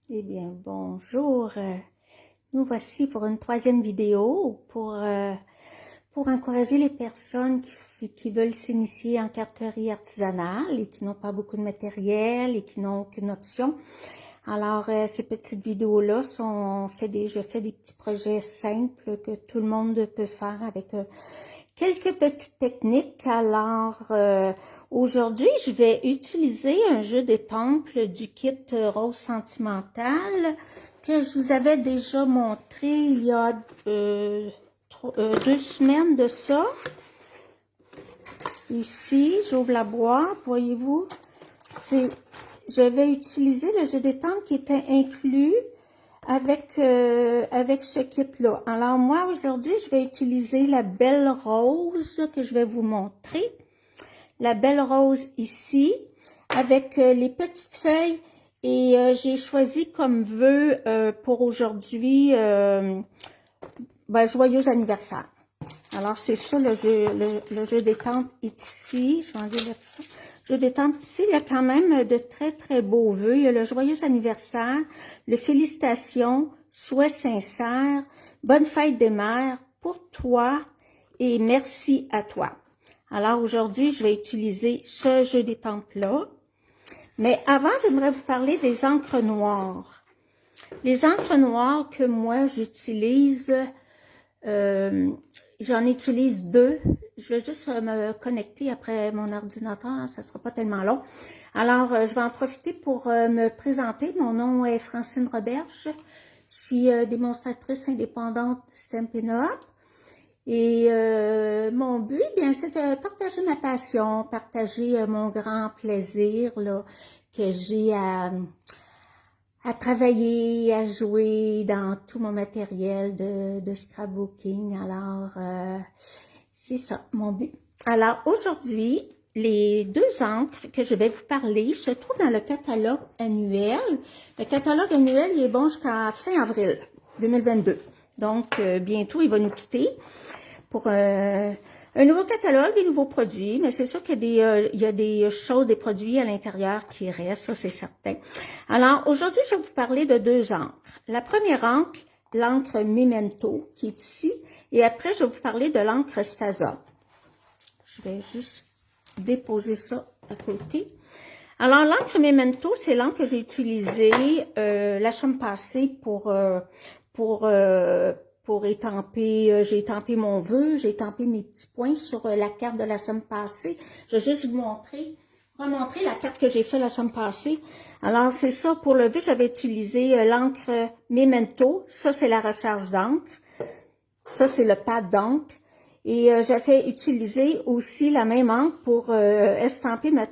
Eh bien, bonjour. Nous voici pour une troisième vidéo pour encourager les personnes qui veulent s'initier en carterie artisanale et qui n'ont pas beaucoup de matériel et qui n'ont aucune option. Alors, ces petites vidéos-là je fais des petits projets simples que tout le monde peut faire avec quelques petites techniques. Alors, aujourd'hui, je vais utiliser un jeu des temples du kit Rose Sentimentale que je vous avais déjà montré il y a 2 semaines de ça. Ici, j'ouvre la boîte, voyez-vous, je vais utiliser le jeu des temples qui était inclus avec ce kit-là. Alors, moi, aujourd'hui, je vais utiliser la belle rose que je vais vous montrer. La belle rose ici, avec les petites feuilles. Et j'ai choisi comme vœu pour aujourd'hui, joyeux anniversaire. Alors, c'est ça, le jeu des temples est ici. Je vais enlever ça. Le jeu des temples ici, il y a quand même de très, très beaux vœux. Il y a le joyeux anniversaire, le félicitations, souhait sincère, bonne fête des mères pour toi et merci à toi. Alors, aujourd'hui, je vais utiliser ce jeu des temples-là. Mais avant, j'aimerais vous parler des encres noires. Les encres noires que moi, j'utilise, j'en utilise 2. Je vais juste me connecter après mon ordinateur, ça sera pas tellement long. Alors, je vais en profiter pour me présenter. Mon nom est Francine Roberge. Je suis démonstratrice indépendante Stampin' Up. Et mon but, bien, c'est de partager ma passion, partager mon grand plaisir là, que j'ai à travailler, à jouer dans tout mon matériel de scrapbooking. Alors, c'est ça, mon but. Alors, aujourd'hui, les 2 encres que je vais vous parler se trouvent dans le catalogue annuel. Le catalogue annuel, il est bon jusqu'à fin avril 2022. Donc, bientôt, il va nous quitter pour un nouveau catalogue, des nouveaux produits, mais c'est sûr qu'il y a des choses, des produits à l'intérieur qui restent, ça c'est certain. Alors, aujourd'hui, je vais vous parler de 2 encres. La première encre, l'encre Memento, qui est ici, et après, je vais vous parler de l'encre Stasa. Je vais juste déposer ça à côté. Alors, l'encre Memento, c'est l'encre que j'ai utilisée la semaine passée pour étamper, j'ai étampé mon vœu, j'ai étampé mes petits points sur la carte de la semaine passée. Je vais juste vous remontrer la carte que j'ai fait la semaine passée. Alors, c'est ça, pour le vœu, j'avais utilisé l'encre Memento. Ça, c'est la recharge d'encre. Ça, c'est le pad d'encre. Et j'avais utilisé aussi la même encre pour estamper ma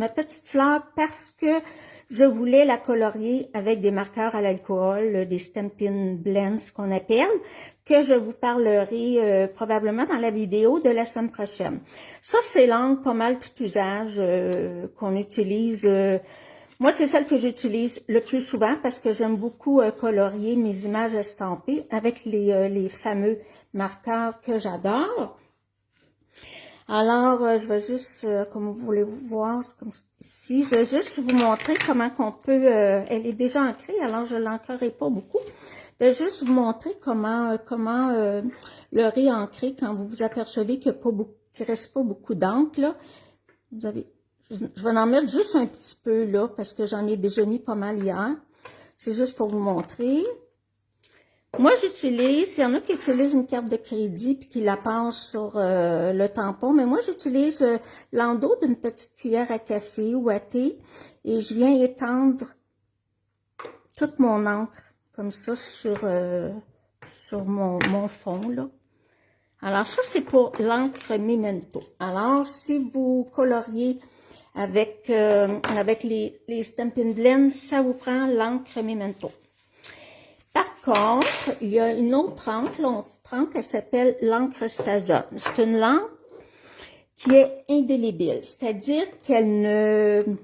petite fleur parce que je voulais la colorier avec des marqueurs à l'alcool, des Stampin' Blends qu'on appelle, que je vous parlerai probablement dans la vidéo de la semaine prochaine. Ça, c'est l'encre pas mal tout usage qu'on utilise. Moi, c'est celle que j'utilise le plus souvent parce que j'aime beaucoup colorier mes images estampées avec les fameux marqueurs que j'adore. Alors, je vais juste, comme vous voulez voir, c'est comme ici, je vais juste vous montrer comment qu'on peut, elle est déjà ancrée, alors je l'ancrerai pas beaucoup. Je vais juste vous montrer comment le réancrer quand vous vous apercevez qu'il ne reste pas beaucoup d'encre, là. Je vais en mettre juste un petit peu, là, parce que j'en ai déjà mis pas mal hier. C'est juste pour vous montrer. Moi, il y en a qui utilisent une carte de crédit puis qui la passent sur le tampon, mais moi, j'utilise l'endos d'une petite cuillère à café ou à thé et je viens étendre toute mon encre comme ça sur mon fond, là. Alors, ça, c'est pour l'encre Memento. Alors, si vous coloriez avec les Stampin' Blends, ça vous prend l'encre Memento. Par contre, il y a une autre encre, elle s'appelle l'encre Stasa. C'est une encre qui est indélébile, c'est-à-dire qu'on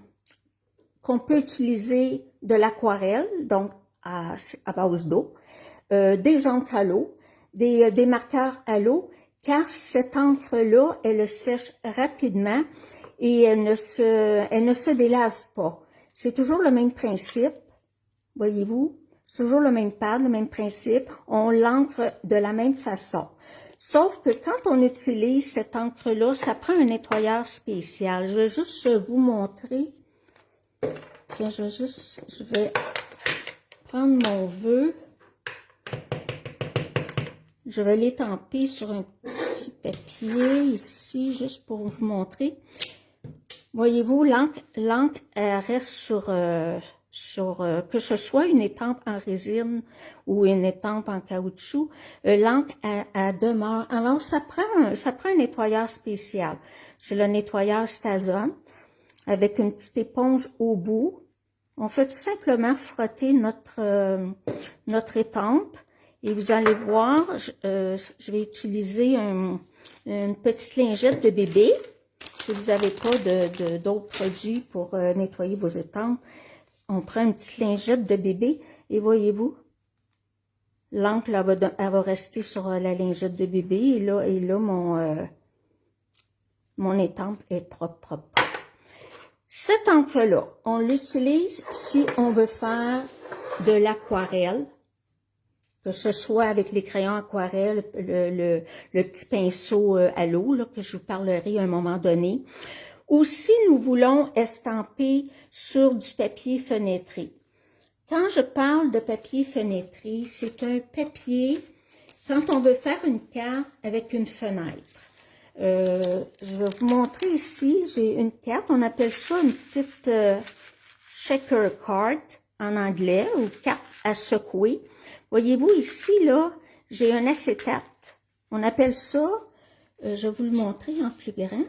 peut utiliser de l'aquarelle, donc à base d'eau, des encres à l'eau, des marqueurs à l'eau, car cette encre-là, elle sèche rapidement et elle ne se délave pas. C'est toujours le même principe. Voyez-vous? C'est toujours le même pad, le même principe. On l'encre de la même façon. Sauf que quand on utilise cette encre-là, ça prend un nettoyeur spécial. Je vais juste vous montrer. Tiens, je vais prendre mon vœu. Je vais l'étamper sur un petit papier ici, juste pour vous montrer. Voyez-vous, l'encre reste que ce soit une étampe en résine ou une étampe en caoutchouc, l'encre elle demeure. Alors ça prend un nettoyeur spécial. C'est le nettoyeur Stazon avec une petite éponge au bout. On fait tout simplement frotter notre étampe et vous allez voir, je vais utiliser une petite lingette de bébé. Si vous n'avez pas d'autres produits pour nettoyer vos étampes, on prend une petite lingette de bébé et voyez-vous, l'encre elle va rester sur la lingette de bébé et là mon étampe est propre. Cette encre-là, on l'utilise si on veut faire de l'aquarelle, que ce soit avec les crayons aquarelle, le petit pinceau à l'eau, que je vous parlerai à un moment donné. Ou si nous voulons estamper sur du papier fenêtré. Quand je parle de papier fenêtré, c'est un papier, quand on veut faire une carte avec une fenêtre. Je vais vous montrer ici, j'ai une carte, on appelle ça une petite checker card en anglais, ou carte à secouer. Voyez-vous ici, là, j'ai un acétate. On appelle ça, je vais vous le montrer en plus grand.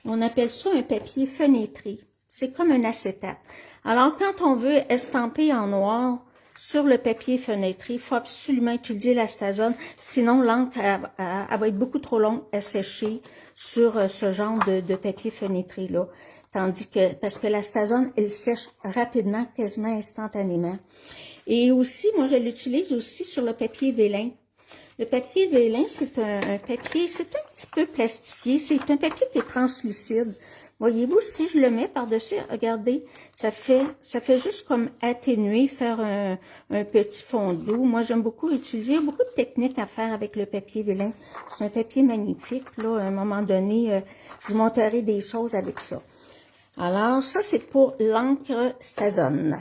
On appelle ça un papier fenêtré. C'est comme un acétate. Alors, quand on veut estamper en noir sur le papier fenêtré, il faut absolument utiliser la Stazon. Sinon, l'encre elle va être beaucoup trop longue à sécher sur ce genre de papier fenêtré-là. Tandis que, parce que la Stazon, elle sèche rapidement, quasiment instantanément. Et aussi, moi, je l'utilise aussi sur le papier vélin. Le papier vélin, c'est un papier, c'est un petit peu plastifié. C'est un papier qui est translucide. Voyez-vous, si je le mets par-dessus, regardez, ça fait juste comme atténuer, faire un petit fond d'eau. Moi, j'aime beaucoup utiliser, beaucoup de techniques à faire avec le papier vélin. C'est un papier magnifique, là. À un moment donné, je vous montrerai des choses avec ça. Alors, ça, c'est pour l'encre Stazon.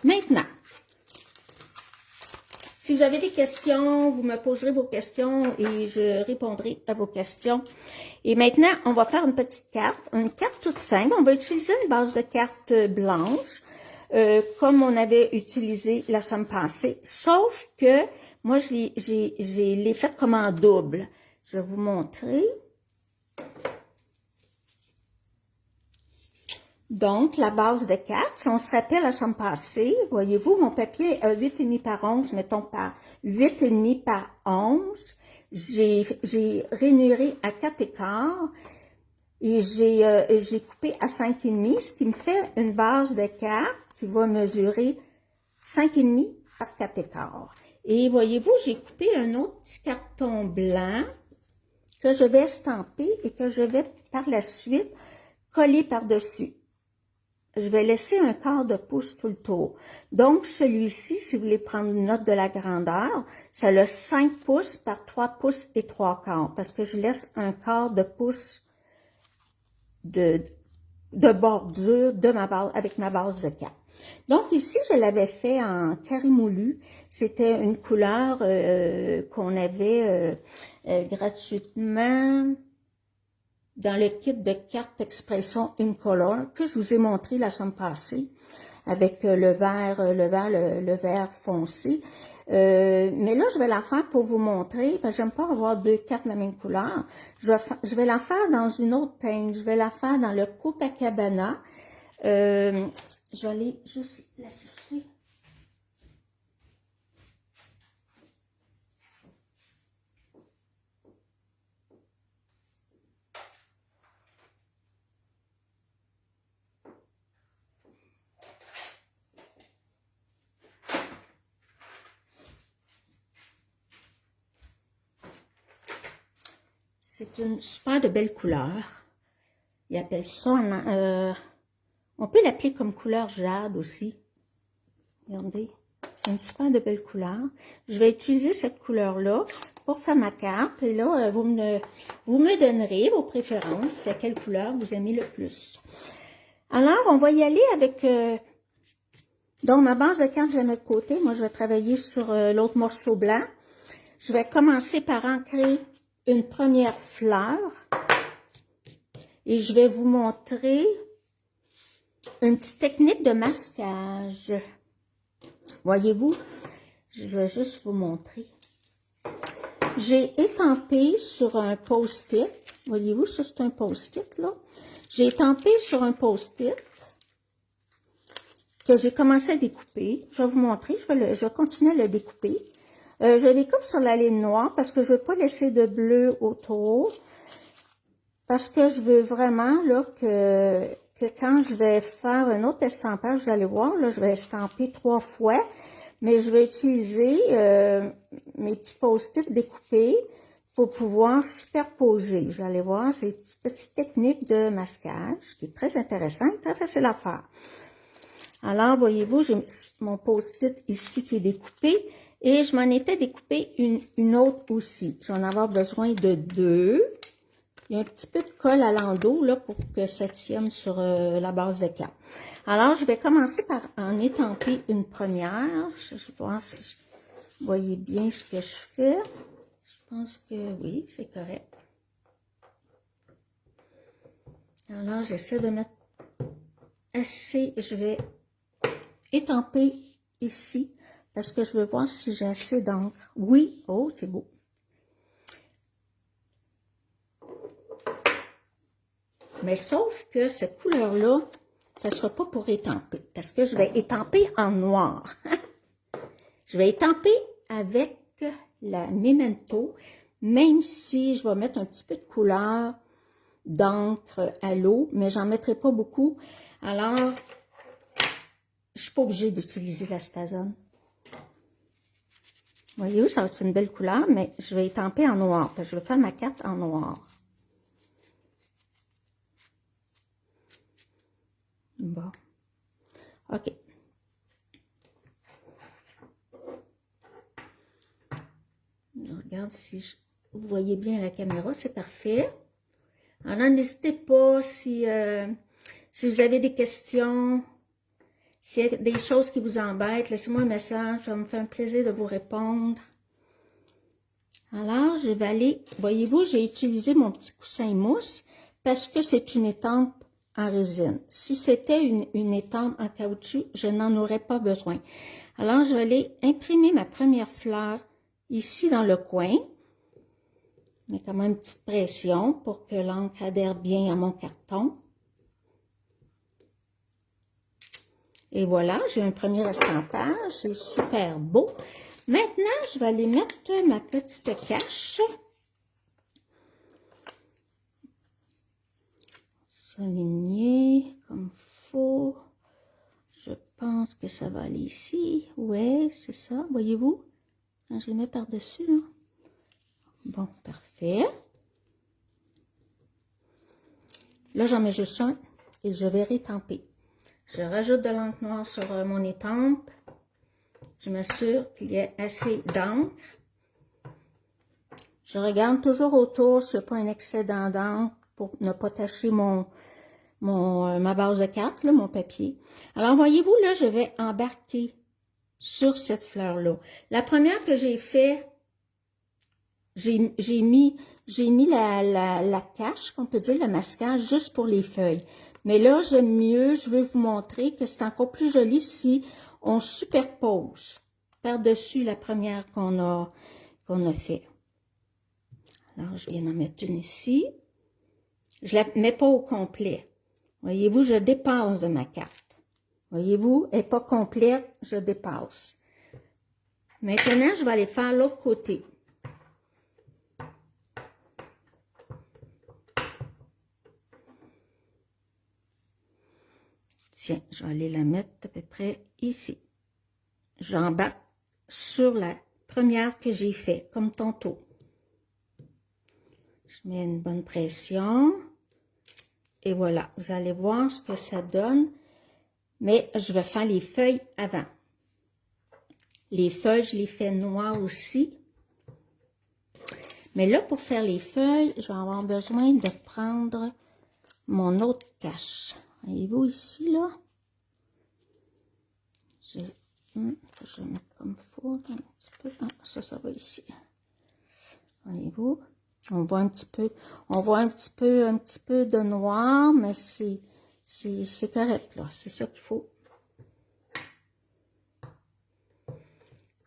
Maintenant, si vous avez des questions, vous me poserez vos questions et je répondrai à vos questions. Et maintenant, on va faire une petite carte, une carte toute simple. On va utiliser une base de carte blanche, comme on avait utilisé la semaine passée, sauf que moi, je l'ai faite comme en double. Je vais vous montrer. Donc, la base de 4, si on se rappelle la semaine passée, voyez-vous, mon papier est 8,5 par 11, mettons par 8,5 par 11. J'ai rainuré à 4 écarts et j'ai coupé à 5,5, ce qui me fait une base de 4 qui va mesurer 5,5 par 4 écarts. Et voyez-vous, j'ai coupé un autre petit carton blanc que je vais estamper et que je vais par la suite coller par-dessus. Je vais laisser un quart de pouce tout le tour. Donc, celui-ci, si vous voulez prendre une note de la grandeur, ça a 5 pouces par 3 pouces et 3 quarts, parce que je laisse un quart de pouce de bordure de ma base, avec ma base de 4. Donc, ici, je l'avais fait en carré moulu. C'était une couleur qu'on avait gratuitement dans le kit de cartes Expression Incolor que je vous ai montré la semaine passée avec le vert foncé. Mais là, je vais la faire pour vous montrer, parce que j'aime pas avoir deux cartes de la même couleur. Je vais la faire dans une autre teinte. Je vais la faire dans le Copacabana. Je vais aller juste la chercher. C'est une super de belle couleur. Ils appellent ça, On peut l'appeler comme couleur jade aussi. Regardez, c'est une super de belle couleur. Je vais utiliser cette couleur-là pour faire ma carte. Et là, vous me donnerez vos préférences, c'est quelle couleur vous aimez le plus. Alors, on va y aller avec... donc, ma base de carte, je vais mettre de côté. Moi, je vais travailler sur l'autre morceau blanc. Je vais commencer par ancrer une première fleur. Et je vais vous montrer une petite technique de masquage. Voyez-vous, je vais juste vous montrer. J'ai étampé sur un post-it. Voyez-vous, ça c'est un post-it là. J'ai étampé sur un post-it que j'ai commencé à découper. Je vais vous montrer, je vais continuer à le découper. Je découpe sur la ligne noire parce que je ne veux pas laisser de bleu autour. Parce que je veux vraiment là que quand je vais faire un autre estampage, vous allez voir, là, je vais estamper 3 fois, mais je vais utiliser mes petits post-it découpés pour pouvoir superposer. Vous allez voir, c'est une petite technique de masquage qui est très intéressante, très facile à faire. Alors, voyez-vous, j'ai mon post-it ici qui est découpé et je m'en étais découpé une autre aussi. Je vais en avoir besoin de 2. Il y a un petit peu de colle à l'endos là pour que ça tienne sur la base de carte. Alors, je vais commencer par en étamper une première. Je vais voir si vous voyez bien ce que je fais. Je pense que oui, c'est correct. Alors, j'essaie de mettre assez. Je vais étamper ici parce que je veux voir si j'ai assez d'encre. Oui, oh, c'est beau. Mais sauf que cette couleur-là, ça ne sera pas pour étamper, parce que je vais étamper en noir. Je vais étamper avec la Memento, même si je vais mettre un petit peu de couleur d'encre à l'eau, mais j'en mettrai pas beaucoup. Alors, je suis pas obligée d'utiliser la Stazone. Voyez-vous, ça va être une belle couleur, mais je vais étamper en noir, parce que je vais faire ma carte en noir. Bon. OK. Je regarde si vous voyez bien la caméra, c'est parfait. Alors, n'hésitez pas si vous avez des questions, s'il y a des choses qui vous embêtent, laissez-moi un message, ça va me faire un plaisir de vous répondre. Alors, je vais aller, voyez-vous, j'ai utilisé mon petit coussin mousse parce que c'est une étampe en résine. Si c'était une étampe en caoutchouc, je n'en aurais pas besoin. Alors, je vais aller imprimer ma première fleur ici dans le coin. Je mets quand même une petite pression pour que l'encre adhère bien à mon carton. Et voilà, j'ai un premier estampage, c'est super beau. Maintenant, je vais aller mettre ma petite cache. S'aligner comme faut. Je pense que ça va aller ici. Ouais, c'est ça, voyez-vous? Quand je le mets par-dessus, là. Bon, parfait. Là, j'en mets juste un et je vais rétamper. Je rajoute de l'encre noire sur mon étampe. Je m'assure qu'il y ait assez d'encre. Je regarde toujours autour s'il n'y a pas un excédent d'encre pour ne pas tacher ma base de carte, là, mon papier. Alors, voyez-vous, là, je vais embarquer sur cette fleur-là. La première que j'ai fait, j'ai mis la cache, qu'on peut dire, le masquage, juste pour les feuilles. Mais là, j'aime mieux, je veux vous montrer que c'est encore plus joli si on superpose par-dessus la première qu'on a fait. Alors, je viens d'en mettre une ici. Je ne la mets pas au complet. Voyez-vous, je dépasse de ma carte. Voyez-vous, elle n'est pas complète, je dépasse. Maintenant, je vais aller faire l'autre côté. Tiens, je vais aller la mettre à peu près ici. J'embarque sur la première que j'ai faite, comme tantôt. Je mets une bonne pression. Et voilà, vous allez voir ce que ça donne. Mais je vais faire les feuilles avant. Les feuilles, je les fais noires aussi. Mais là, pour faire les feuilles, je vais avoir besoin de prendre mon autre cache. Voyez-vous ici, là? Je vais mettre comme il faut, un petit peu. Ah, ça va ici. Voyez-vous? On voit un petit peu de noir, mais c'est correct, là. C'est ça qu'il faut.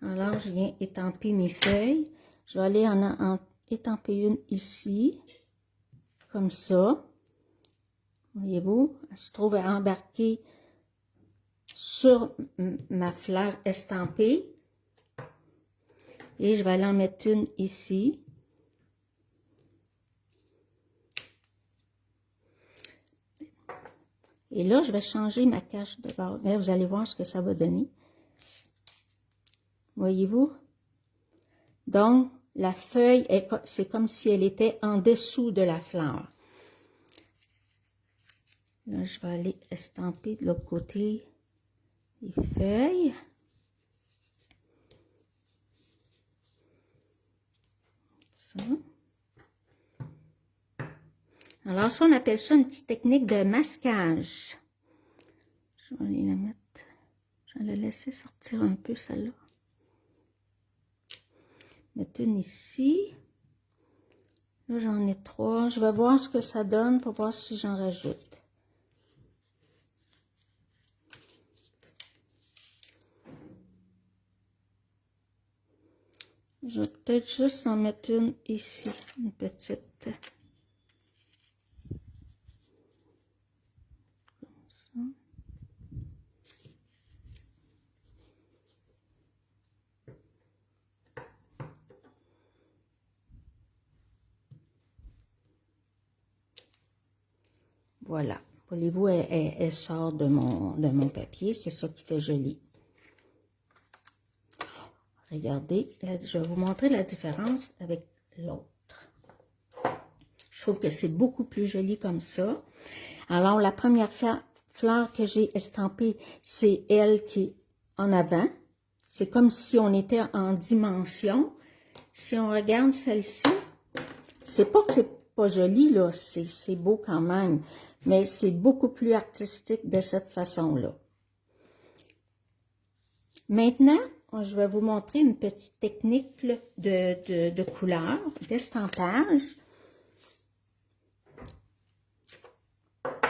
Alors, je viens étamper mes feuilles. Je vais aller en étamper une ici, comme ça. Voyez-vous? Elle se trouve embarquée sur ma fleur estampée. Et je vais aller en mettre une ici. Et là, je vais changer ma cache de bord. Là, vous allez voir ce que ça va donner. Voyez-vous? Donc, la feuille, c'est comme si elle était en dessous de la fleur. Là, je vais aller estamper de l'autre côté les feuilles. Ça. Alors, ça, on appelle ça une petite technique de masquage. Je vais aller la mettre. Je vais la laisser sortir un peu, celle-là. Mettre une ici. Là, j'en ai 3. Je vais voir ce que ça donne pour voir si j'en rajoute. Je vais peut-être juste en mettre une ici, une petite. Comme ça. Voilà. Voyez-vous, elle sort de mon papier. C'est ça qui fait joli. Regardez, je vais vous montrer la différence avec l'autre. Je trouve que c'est beaucoup plus joli comme ça. Alors, la première fleur que j'ai estampée, c'est elle qui est en avant. C'est comme si on était en dimension. Si on regarde celle-ci, c'est pas que c'est pas joli, là, c'est beau quand même, mais c'est beaucoup plus artistique de cette façon-là. Maintenant, je vais vous montrer une petite technique de couleur, d'estampage.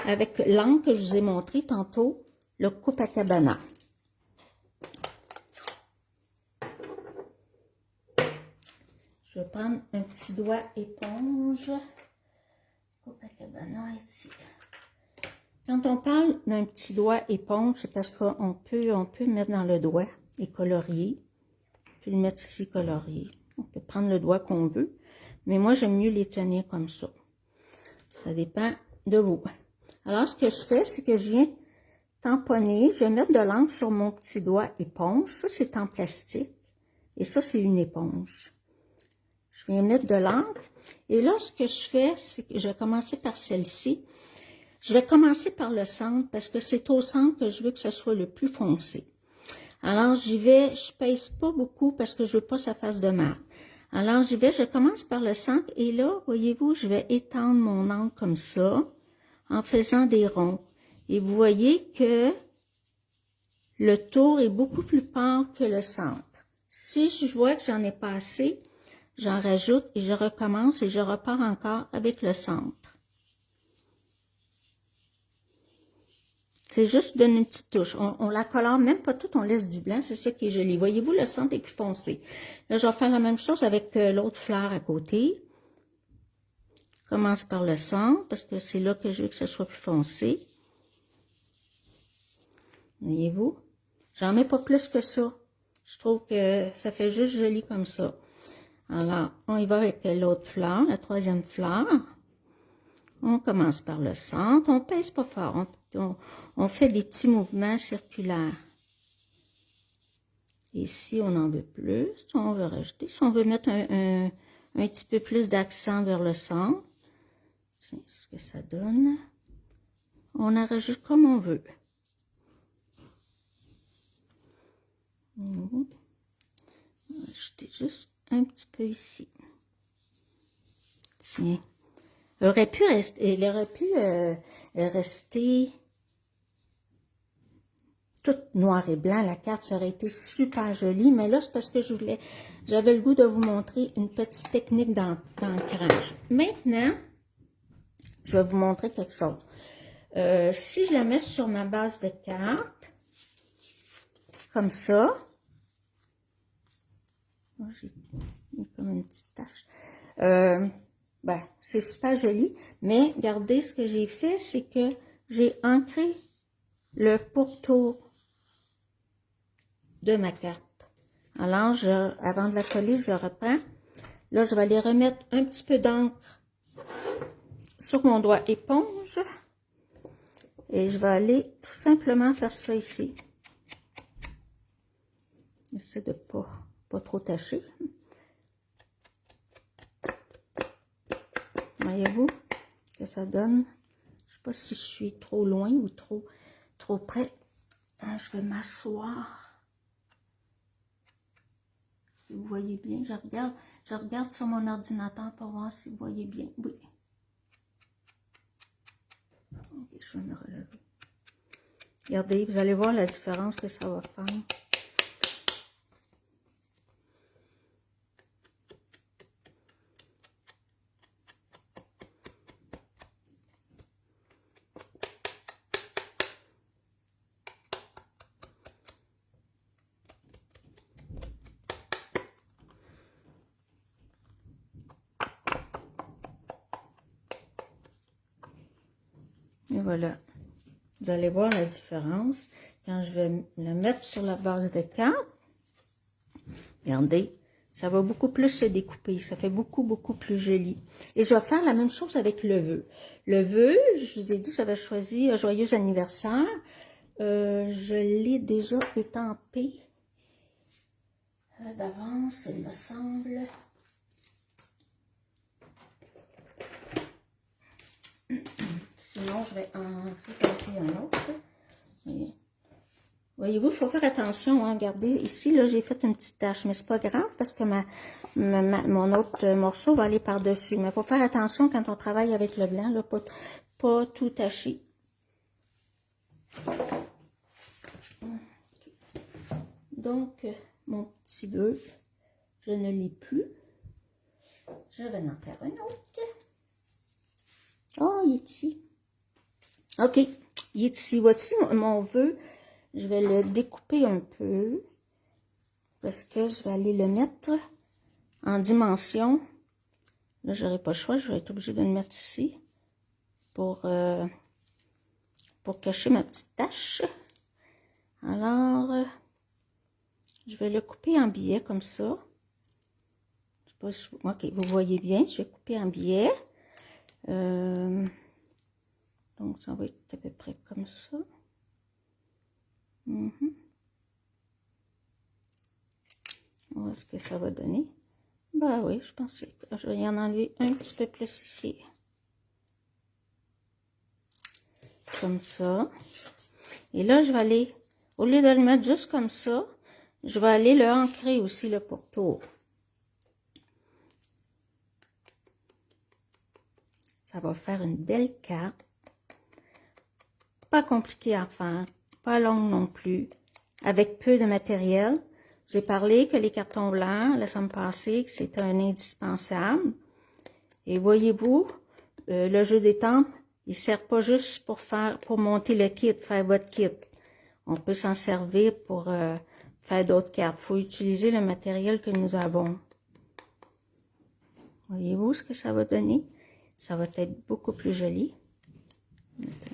Avec l'angle que je vous ai montré tantôt, le Copacabana. Je vais prendre un petit doigt éponge. Copacabana ici. Quand on parle d'un petit doigt éponge, c'est parce qu'on peut mettre dans le doigt et colorier. Puis le mettre ici colorié. On peut prendre le doigt qu'on veut, mais moi j'aime mieux les tenir comme ça. Ça dépend de vous. Alors ce que je fais, c'est que je viens tamponner. Je vais mettre de l'encre sur mon petit doigt éponge. Ça c'est en plastique et ça c'est une éponge. Je viens mettre de l'encre et là ce que je fais, c'est que je vais commencer par celle-ci. Je vais commencer par le centre parce que c'est au centre que je veux que ce soit le plus foncé. Alors, j'y vais, je pèse pas beaucoup parce que je veux pas que ça fasse de marque. Alors, je commence par le centre et là, voyez-vous, je vais étendre mon encre comme ça en faisant des ronds. Et vous voyez que le tour est beaucoup plus pâle que le centre. Si je vois que j'en ai pas assez, j'en rajoute et je recommence et je repars encore avec le centre. C'est juste donner une petite touche. On la colore même pas toute, on laisse du blanc, c'est ça qui est joli. Voyez-vous, le centre est plus foncé. Là, je vais faire la même chose avec l'autre fleur à côté. Je commence par le centre, parce que c'est là que je veux que ce soit plus foncé. Voyez-vous? J'en mets pas plus que ça. Je trouve que ça fait juste joli comme ça. Alors, on y va avec l'autre fleur, la troisième fleur. On commence par le centre, on pèse pas fort, on fait des petits mouvements circulaires. Et si on en veut plus, si on veut rajouter, si on veut mettre un petit peu plus d'accent vers le centre, c'est ce que ça donne. On en rajoute comme on veut. juste un petit peu ici. Tiens. Elle aurait pu rester toute noir et blanc. La carte, ça aurait été super jolie. Mais là, c'est parce que j'avais le goût de vous montrer une petite technique d'ancrage. Maintenant, je vais vous montrer quelque chose. Si je la mets sur ma base de cartes, comme ça, oh, j'ai comme une petite tache. Ben, c'est super joli, mais regardez, ce que j'ai fait, c'est que j'ai ancré le pourtour de ma carte. Alors, avant de la coller, je reprends. Là, je vais aller remettre un petit peu d'encre sur mon doigt éponge. Et je vais aller tout simplement faire ça ici. J'essaie de pas trop tacher. Voyez-vous que ça donne? Je ne sais pas si je suis trop loin ou trop près. Je vais m'asseoir. Si vous voyez bien, je regarde sur mon ordinateur pour voir si vous voyez bien. Oui. Ok, je vais me relever. Regardez, vous allez voir la différence que ça va faire. Et voilà. Vous allez voir la différence quand je vais le mettre sur la base de carte. Regardez, ça va beaucoup plus se découper. Ça fait beaucoup plus joli. Et je vais faire la même chose avec le vœu. Le vœu, je vous ai dit, j'avais choisi un joyeux anniversaire. Je l'ai déjà étampé d'avance, il me semble. Sinon, je vais en récolter un autre. Voyez-vous, il faut faire attention. Hein, regardez, ici, là, j'ai fait une petite tache. Mais c'est pas grave parce que mon autre morceau va aller par-dessus. Mais il faut faire attention quand on travaille avec le blanc, là, pas tout tacher. Donc, mon petit bœuf, je ne l'ai plus. Je vais en faire un autre. Oh, il est ici. OK, il est ici. Voici mon vœu. Je vais le découper un peu. Parce que je vais aller le mettre en dimension. Là, j'aurai pas le choix. Je vais être obligée de le mettre ici. Pour cacher ma petite tache. Alors, je vais le couper en billets comme ça. Je sais pas si, ok, vous voyez bien. Je vais couper en billets. Donc, ça va être à peu près comme ça. On va voir ce que ça va donner. Ben oui, je pense que je vais y en enlever un petit peu plus ici. Comme ça. Et là, je vais aller, au lieu de le mettre juste comme ça, je vais aller le ancrer aussi, le pourtour. Ça va faire une belle carte. Pas compliqué à faire, pas longue non plus, avec peu de matériel. J'ai parlé que les cartons blancs, la semaine passée, c'est un indispensable. Et voyez-vous, le jeu des tempes, il ne sert pas juste pour monter le kit, faire votre kit. On peut s'en servir pour faire d'autres cartes. Il faut utiliser le matériel que nous avons. Voyez-vous ce que ça va donner? Ça va être beaucoup plus joli. Mettre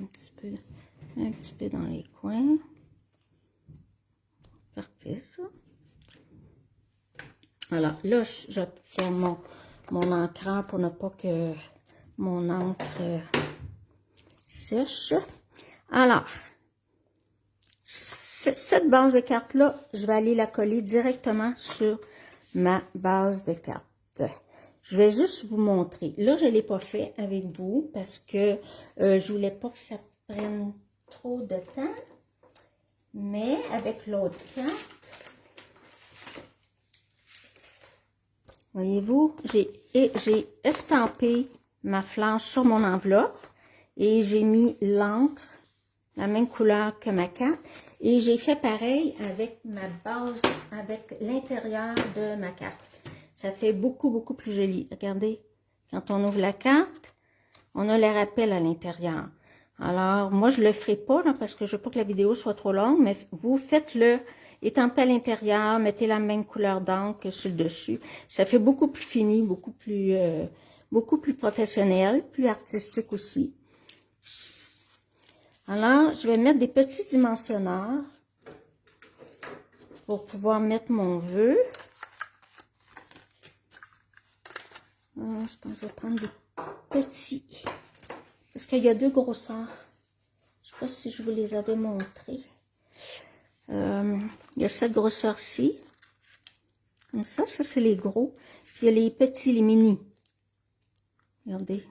un petit peu dans les coins. Parfait, ça. Alors, là, je vais faire mon encreur pour ne pas que mon encre sèche. Alors, cette base de carte-là, je vais aller la coller directement sur ma base de carte. Je vais juste vous montrer. Là, je ne l'ai pas fait avec vous parce que je voulais pas que ça prenne trop de temps. Mais avec l'autre carte, Voyez-vous, j'ai estampé ma flanche sur mon enveloppe et j'ai mis l'encre, la même couleur que ma carte. Et j'ai fait pareil avec ma base, avec l'intérieur de ma carte. Ça fait beaucoup, beaucoup plus joli. Regardez, quand on ouvre la carte, on a les rappels à l'intérieur. Alors, moi, je le ferai pas, là, parce que je veux pas que la vidéo soit trop longue, mais vous faites-le, étampez à l'intérieur, mettez la même couleur d'encre que sur le dessus. Ça fait beaucoup plus fini, beaucoup plus professionnel, plus artistique aussi. Alors, je vais mettre des petits dimensionneurs pour pouvoir mettre mon vœu. Je pense que je vais prendre des petits, parce qu'il y a deux grosseurs. Je ne sais pas si je vous les avais montrés. Il y a cette grosseur-ci. Comme ça c'est les gros. Puis il y a les petits, les mini. Regardez,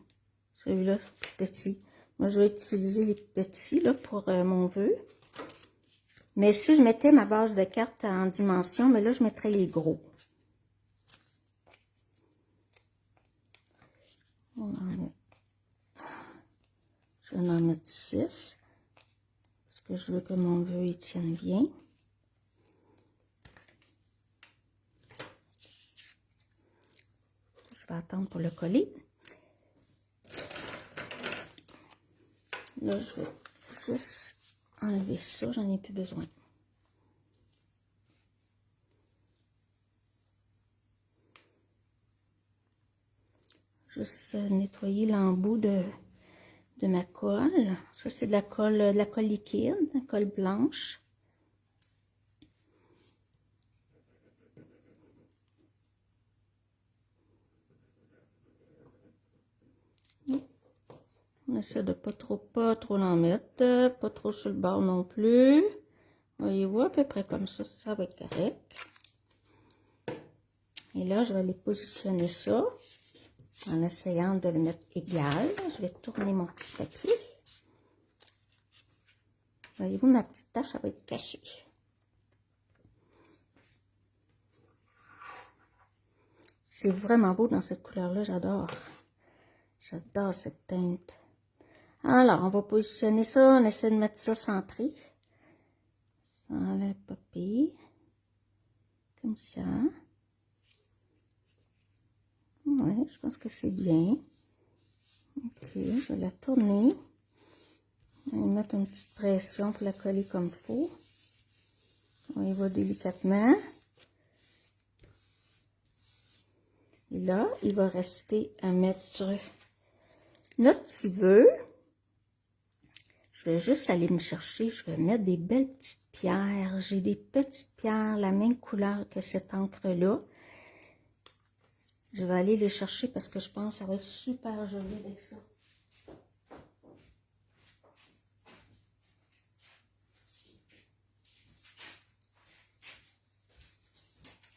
celui-là, plus petit. Moi, je vais utiliser les petits là, pour mon vœu. Mais si je mettais ma base de carte en dimension, mais là, je mettrais les gros. Je vais en mettre 6. Parce que je veux que mon vœu il tienne bien. Je vais attendre pour le coller. Là, je vais juste enlever ça, j'en ai plus besoin. Juste nettoyer l'embout de ma colle. Ça, c'est de la colle liquide, la colle blanche. On essaie de pas trop en mettre, pas trop sur le bord non plus. Voyez-vous, à peu près comme ça va être correct. Et là, je vais aller positionner ça en essayant de le mettre égal. Je vais tourner mon petit papier. Voyez-vous, ma petite tache, ça va être cachée. C'est vraiment beau dans cette couleur-là, j'adore. J'adore cette teinte. Alors, on va positionner ça, on essaie de mettre ça centré. Sans la papille. Comme ça. Ouais, je pense que c'est bien. Ok, je vais la tourner. Je vais mettre une petite pression pour la coller comme il faut. On y va délicatement. Et là, il va rester à mettre notre petit vœu. Je vais juste aller me chercher, je vais mettre des belles petites pierres. J'ai des petites pierres, la même couleur que cette encre-là. Je vais aller les chercher parce que je pense que ça va être super joli avec ça.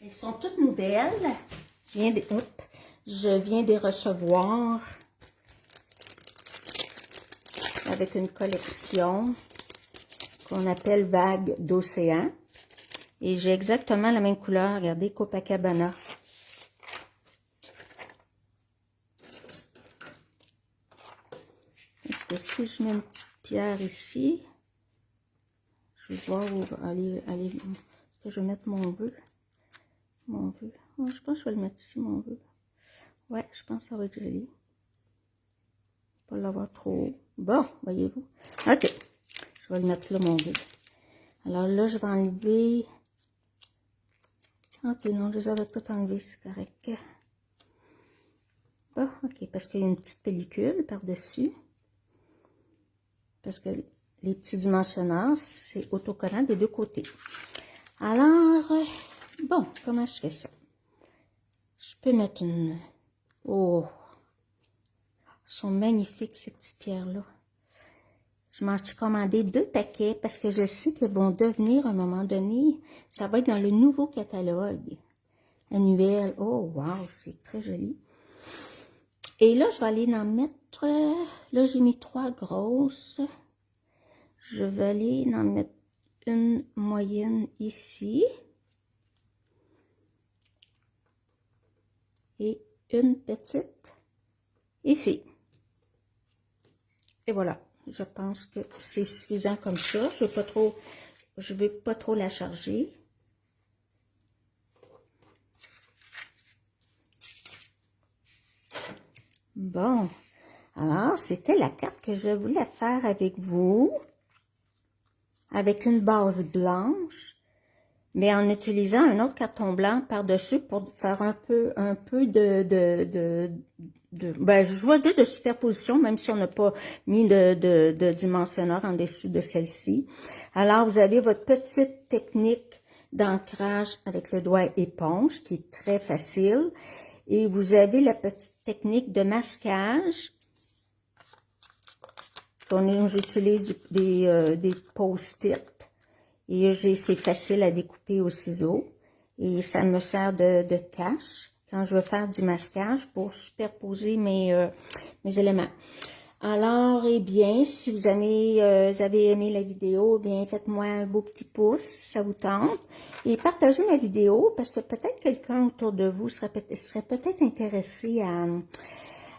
Elles sont toutes nouvelles. Je viens de les recevoir avec une collection qu'on appelle Vague d'océan. Et j'ai exactement la même couleur. Regardez, Copacabana. Est-ce que si je mets une petite pierre ici, je vais voir où aller que je vais mettre mon vœu. Mon vœu. Oh, je pense que je vais le mettre ici, mon vœu. Ouais, je pense que ça va être joli. Pas l'avoir trop haut. Bon, voyez-vous. Ok. Je vais le mettre là, mon vœu. Alors là, je vais enlever. Ok, non, je les avais tout enlevés, c'est correct. Bon, ok, parce qu'il y a une petite pellicule par-dessus. Parce que les petits dimensionneurs, c'est autocollant des deux côtés. Alors, bon, comment je fais ça? Je peux mettre une... Oh! Elles sont magnifiques, ces petites pierres-là. Je m'en suis commandé 2 paquets parce que je sais qu'elles vont devenir, à un moment donné, ça va être dans le nouveau catalogue annuel. Oh, wow, c'est très joli. Et là, je vais aller en mettre... Là, j'ai mis 3 grosses. Je vais aller en mettre une moyenne ici. et une petite ici. Et voilà, je pense que c'est suffisant comme ça. Je veux pas trop la charger. Bon, alors c'était la carte que je voulais faire avec vous, avec une base blanche, mais en utilisant un autre carton blanc par-dessus pour faire un peu ben, je vais dire de superposition, même si on n'a pas mis de dimensionneur en dessous de celle-ci. Alors, vous avez votre petite technique d'ancrage avec le doigt éponge, qui est très facile. Et vous avez la petite technique de masquage. J'utilise des post-it. Et c'est facile à découper au ciseau. Et ça me sert de cache quand je veux faire du masquage pour superposer mes éléments. Alors, eh bien, si vous avez aimé la vidéo, eh bien, faites-moi un beau petit pouce si ça vous tente. Et partagez ma vidéo parce que peut-être quelqu'un autour de vous serait peut-être intéressé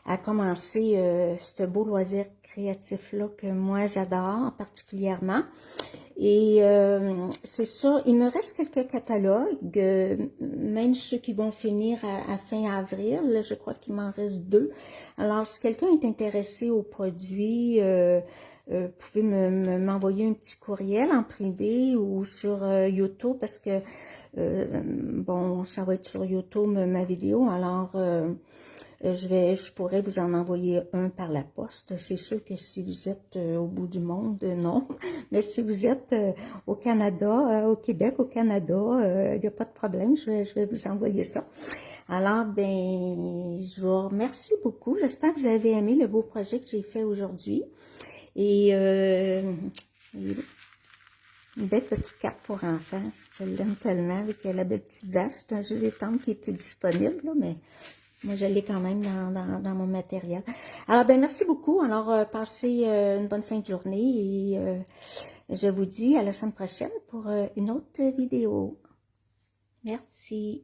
à commencer ce beau loisir créatif-là que moi j'adore particulièrement. Et c'est ça, il me reste quelques catalogues, même ceux qui vont finir à fin avril, je crois qu'il m'en reste 2. Alors, si quelqu'un est intéressé aux produits, vous pouvez m'envoyer un petit courriel en privé ou sur YouTube, parce que, bon, ça va être sur YouTube ma vidéo, alors je pourrais vous en envoyer un par la poste. C'est sûr que si vous êtes au bout du monde, non. Mais si vous êtes au Canada, au Québec, au Canada, il n'y a pas de problème, je vais vous envoyer ça. Alors, ben, je vous remercie beaucoup. J'espère que vous avez aimé le beau projet que j'ai fait aujourd'hui. Et une belle petite carte pour enfants. Je l'aime tellement avec la belle petite vache. C'est un jeu d'étendre qui est plus disponible, là, mais moi, je l'ai quand même dans mon matériel. Alors, ben merci beaucoup. Alors, passez une bonne fin de journée et je vous dis à la semaine prochaine pour une autre vidéo. Merci.